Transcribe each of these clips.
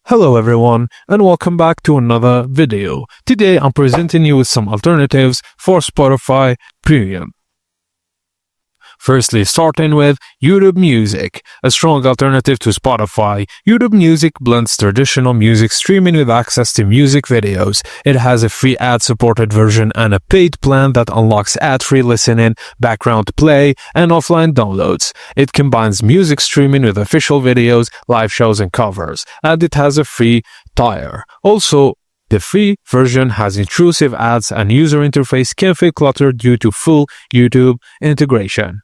Hello everyone and welcome back to another video. Today I'm presenting you with some alternatives for Spotify Premium. Firstly, starting with YouTube Music, a strong alternative to Spotify. YouTube Music blends traditional music streaming with access to music videos. It has a free ad-supported version and a paid plan that unlocks ad-free listening, background play, and offline downloads. It combines music streaming with official videos, live shows, and covers, and it has a free tier. Also, the free version has intrusive ads and user interface can feel cluttered due to full YouTube integration.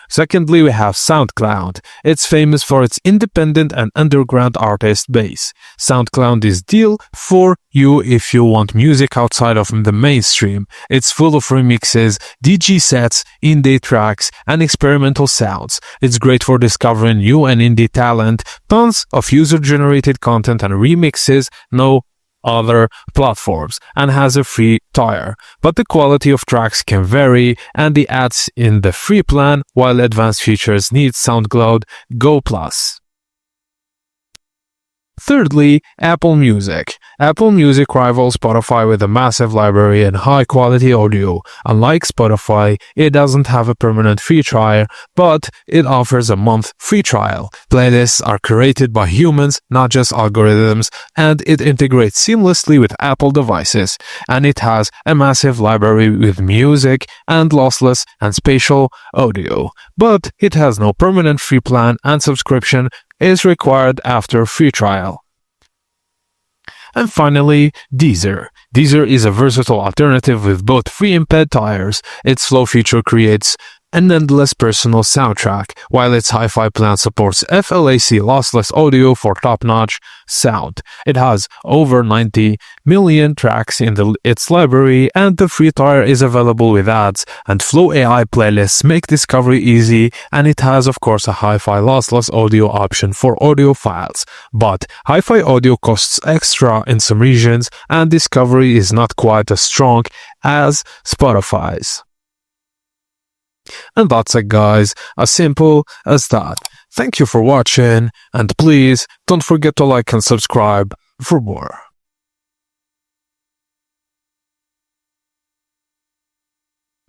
Secondly, we have SoundCloud. It's famous for its independent and underground artist base. SoundCloud is deal for you if you want music outside of the mainstream. It's full of remixes, DJ sets, indie tracks, and experimental sounds. It's great for discovering new and indie talent, tons of user-generated content and remixes, no other platforms, and has a free tier, but the quality of tracks can vary and the ads in the free plan, while advanced features need SoundCloud Go Plus. Thirdly, Apple Music. Apple Music rivals Spotify with a massive library and high-quality audio. Unlike Spotify, it doesn't have a permanent free trial, but it offers a month free trial. Playlists are curated by humans, not just algorithms, and it integrates seamlessly with Apple devices. And it has a massive library with music and lossless and spatial audio. But it has no permanent free plan and subscription is required after free trial. And finally, Deezer. Deezer is a versatile alternative with both free and paid tiers. Its flow feature creates an endless personal soundtrack, while its hi-fi plan supports FLAC lossless audio for top-notch sound. It has over 90 million tracks in its library, and the free tier is available with ads, and Flow AI playlists make discovery easy, and it has of course a hi-fi lossless audio option for audio files. But hi-fi audio costs extra in some regions, and discovery is not quite as strong as Spotify's. And that's it guys, as simple as that. Thank you for watching, and please don't forget to like and subscribe for more.